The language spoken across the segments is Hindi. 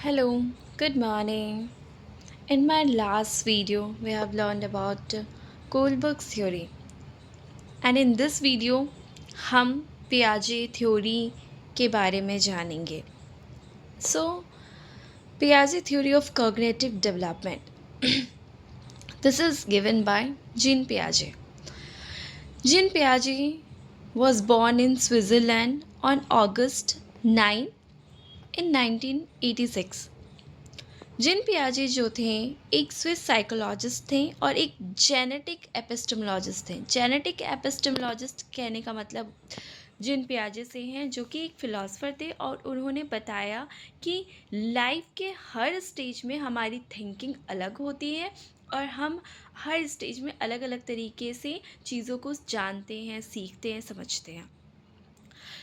Hello, good morning. In my last video, we have learned about Kohlberg's theory, and in this video, हम पियाजे थ्योरी के बारे में जानेंगे. So, Piaget theory of cognitive development. This is given by Jean Piaget. Jean Piaget was born in Switzerland on August 9 in 1986. जिन पियाजे जो थे एक स्विस साइकोलॉजिस्ट थे और एक जेनेटिक एपिस्टेमोलॉजिस्ट थे. जेनेटिक एपिस्टेमोलॉजिस्ट कहने का मतलब जिन पियाजे से हैं जो कि एक फ़िलासफ़र थे और उन्होंने बताया कि लाइफ के हर स्टेज में हमारी थिंकिंग अलग होती है और हम हर स्टेज में अलग अलग तरीके से चीज़ों को जानते हैं, सीखते हैं, समझते हैं.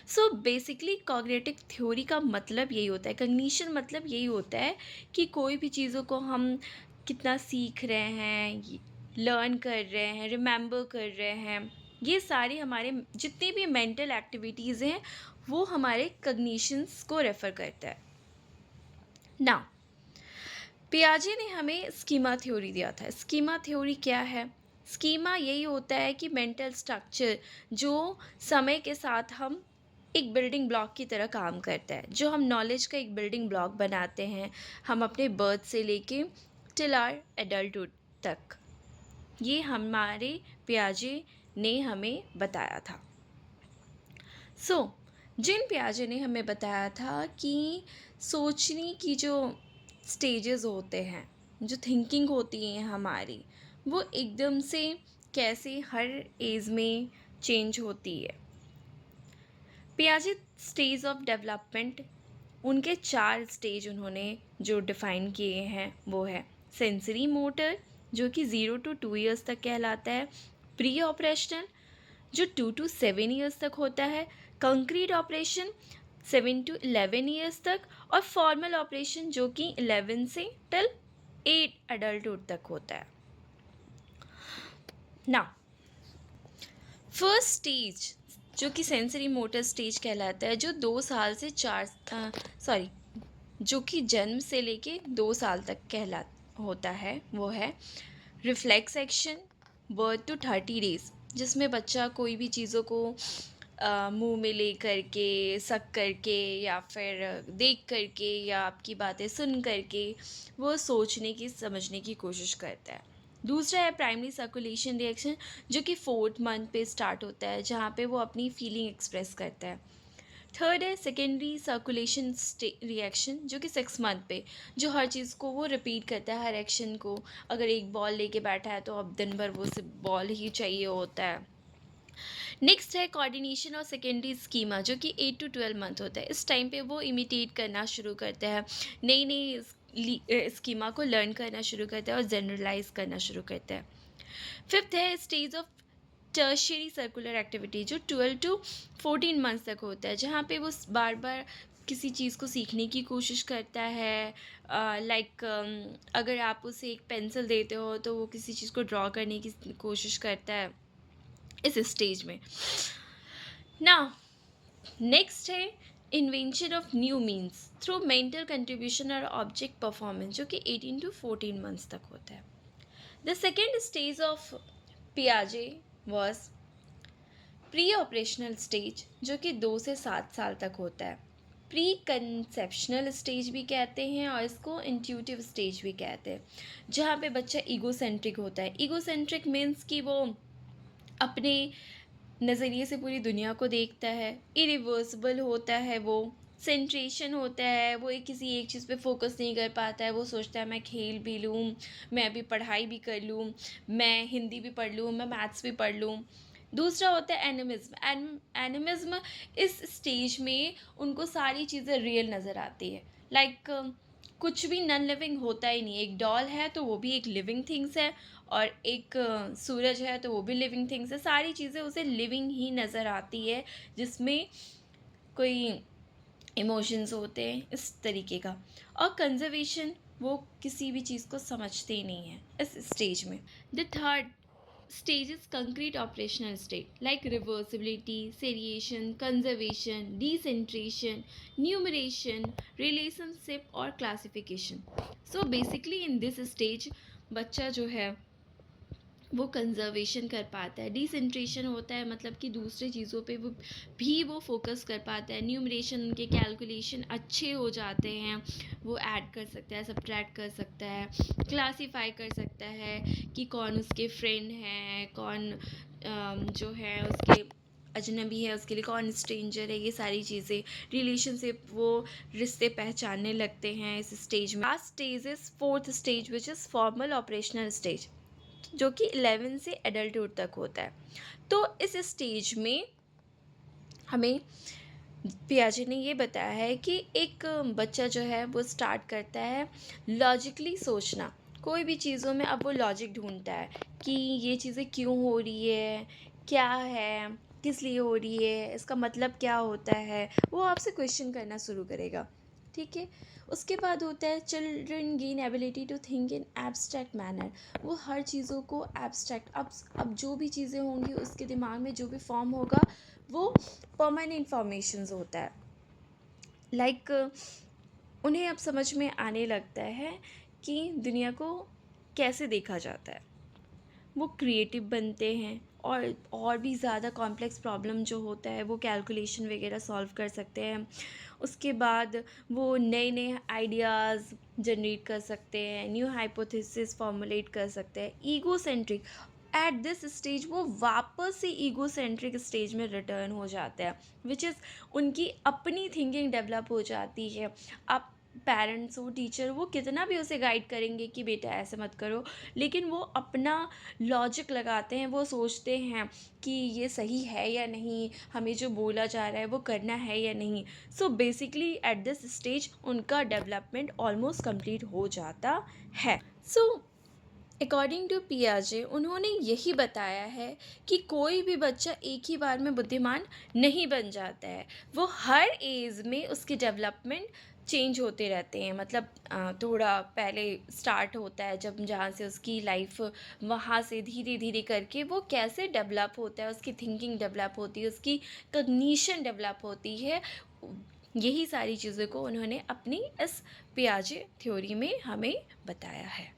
सो बेसिकली कॉग्निटिव थ्योरी का मतलब यही होता है, कॉग्निशन मतलब यही होता है कि कोई भी चीज़ों को हम कितना सीख रहे हैं, लर्न कर रहे हैं, रिमेंबर कर रहे हैं, ये सारी हमारे जितनी भी मेंटल एक्टिविटीज़ हैं वो हमारे कॉग्निशंस को रेफ़र करता है. ना पियाजे ने हमें स्कीमा थ्योरी दिया था. स्कीमा थ्योरी क्या है? स्कीमा यही होता है कि मेंटल स्ट्रक्चर जो समय के साथ हम एक बिल्डिंग ब्लॉक की तरह काम करता है, जो हम नॉलेज का एक बिल्डिंग ब्लॉक बनाते हैं हम अपने बर्थ से लेके टिल आर एडल्टहुड तक. ये हमारे पियाजे ने हमें बताया था. जिन पियाजे ने हमें बताया था कि सोचने की जो स्टेजेस होते हैं, जो थिंकिंग होती है हमारी, वो एकदम से कैसे हर एज में चेंज होती है. पियाजे स्टेज ऑफ डेवलपमेंट, उनके 4 स्टेज उन्होंने जो डिफ़ाइन किए हैं वो है सेंसरी मोटर जो कि 0 to 2 ईयर्स तक कहलाता है, प्री ऑपरेशनल जो 2 to 7 ईयर्स तक होता है, कंक्रीट ऑपरेशन 7 to 11 ईयर्स तक और फॉर्मल ऑपरेशन जो कि 11 से टिल 8 एडल्टहुड तक होता है. ना फर्स्ट स्टेज जो कि सेंसरी मोटर स्टेज कहलाता है, जो 2 साल से 4 जो कि जन्म से लेके 2 साल तक होता है, वो है reflex action birth to 30 days, जिसमें बच्चा कोई भी चीज़ों को मुंह में ले करके, सक करके या फिर देख करके या आपकी बातें सुन करके वो सोचने की, समझने की कोशिश करता है. दूसरा है प्राइमरी सर्कुलेशन रिएक्शन जो कि 4th मंथ पे स्टार्ट होता है, जहाँ पे वो अपनी फीलिंग एक्सप्रेस करता है. थर्ड है सेकेंडरी सर्कुलेशन रिएक्शन जो कि 6 मंथ पे, जो हर चीज़ को वो रिपीट करता है, हर एक्शन को. अगर एक बॉल लेके बैठा है तो अब दिन भर वो सिर्फ बॉल ही चाहिए होता है. नेक्स्ट है कोऑर्डिनेशन और सेकेंडरी स्कीमा जो कि 8 to 12 मंथ होता है. इस टाइम पे वो इमिटेट करना शुरू करता है, नई नई स्कीमा को लर्न करना शुरू करता है और जनरलाइज करना शुरू करता है. फिफ्थ है stage of tertiary circular activity जो 12 to 14 मंथ्स तक होता है, जहाँ पे वो बार बार किसी चीज़ को सीखने की कोशिश करता है. लाइक अगर आप उसे एक पेंसिल देते हो तो वो किसी चीज़ को ड्रॉ करने की कोशिश करता है इस स्टेज में. ना नेक्स्ट है invention of new means through mental contribution और ऑब्जेक्ट परफॉर्मेंस जो कि 18 to 14 मंथ्स तक होता है. द सेकेंड स्टेज ऑफ पियाजे वॉज प्री ऑपरेशनल स्टेज जो कि 2 से 7 साल तक होता है. प्री कंसेप्शनल स्टेज भी कहते हैं और इसको इंट्यूटिव स्टेज भी कहते हैं, जहाँ पे बच्चा ईगोसेंट्रिक होता है. ईगोसेंट्रिक मीन्स कि वो अपने नज़रिए से पूरी दुनिया को देखता है. इरिवर्सिबल होता है, वो सेंट्रेशन होता है, वो किसी एक चीज़ पे फोकस नहीं कर पाता है. वो सोचता है मैं खेल भी लूँ, मैं अभी पढ़ाई भी कर लूँ, मैं हिंदी भी पढ़ लूँ, मैं मैथ्स भी पढ़ लूँ. दूसरा होता है एनिमिज्म. एनिमिज्म इस स्टेज में उनको सारी चीज़ें रियल नज़र आती है. लाइक कुछ भी नॉन लिविंग होता ही नहीं. एक डॉल है तो वो भी एक लिविंग थिंग्स है, और एक सूरज है तो वो भी लिविंग थिंग्स है. सारी चीज़ें उसे लिविंग ही नज़र आती है, जिसमें कोई इमोशंस होते हैं इस तरीके का. और कंजर्वेशन, वो किसी भी चीज़ को समझते ही नहीं है इस स्टेज में. The third stages concrete operational state like reversibility, seriation, conservation, decentration, numeration, relationship और classification. So basically in this stage बच्चा जो है वो कंजर्वेशन कर पाता है, डिसेंट्रेशन होता है मतलब कि दूसरे चीज़ों पे वो फोकस कर पाता है, न्यूमरेशन उनके कैलकुलेशन अच्छे हो जाते हैं, वो ऐड कर सकता है, सब्ट्रैक्ट कर सकता है, क्लासीफाई कर सकता है कि कौन उसके फ्रेंड हैं, कौन जो है उसके अजनबी है, उसके लिए कौन स्ट्रेंजर है, ये सारी चीज़ें रिलेशनशिप वो रिश्ते पहचानने लगते हैं इस स्टेज में. Last stage is fourth stage which is formal operational stage, जो कि 11 से एडल्टहुड तक होता है. तो इस स्टेज में हमें पियाजे ने ये बताया है कि एक बच्चा जो है वो स्टार्ट करता है लॉजिकली सोचना. कोई भी चीज़ों में अब वो लॉजिक ढूंढता है कि ये चीज़ें क्यों हो रही है, क्या है, किस लिए हो रही है, इसका मतलब क्या होता है, वो आपसे क्वेश्चन करना शुरू करेगा. ठीक है. उसके बाद होता है children gain ability to think in abstract manner. वो हर चीज़ों को एब्स्ट्रैक्ट, अब जो भी चीज़ें होंगी उसके दिमाग में जो भी फॉर्म होगा वो परमानेंट फॉर्मेशंस होता है. लाइक उन्हें अब समझ में आने लगता है कि दुनिया को कैसे देखा जाता है. वो क्रिएटिव बनते हैं और भी ज़्यादा कॉम्प्लेक्स प्रॉब्लम जो होता है वो कैलकुलेशन वगैरह सॉल्व कर सकते हैं. उसके बाद वो नए नए आइडियाज़ जनरेट कर सकते हैं, न्यू हाइपोथेसिस फॉर्मुलेट कर सकते हैं. ईगोसेंट्रिक एट दिस स्टेज वो वापस से ईगोसेंट्रिक स्टेज में रिटर्न हो जाते हैं, विच इज़ उनकी अपनी थिंकिंग डेवलप हो जाती है. अब पेरेंट्स हो, टीचर, वो कितना भी उसे गाइड करेंगे कि बेटा ऐसे मत करो, लेकिन वो अपना लॉजिक लगाते हैं, वो सोचते हैं कि ये सही है या नहीं, हमें जो बोला जा रहा है वो करना है या नहीं. So basically at this stage उनका डेवलपमेंट ऑलमोस्ट कंप्लीट हो जाता है. सो अकॉर्डिंग टू पियाजे उन्होंने यही बताया है कि कोई भी बच्चा एक ही बार में बुद्धिमान नहीं बन जाता है. वो हर एज में उसके डेवलपमेंट चेंज होते रहते हैं. मतलब थोड़ा पहले स्टार्ट होता है जब जहाँ से उसकी लाइफ, वहाँ से धीरे धीरे करके वो कैसे डेवलप होता है, उसकी थिंकिंग डेवलप होती है, उसकी कॉग्निशन डेवलप होती है. यही सारी चीज़ों को उन्होंने अपनी इस पियाजे थ्योरी में हमें बताया है.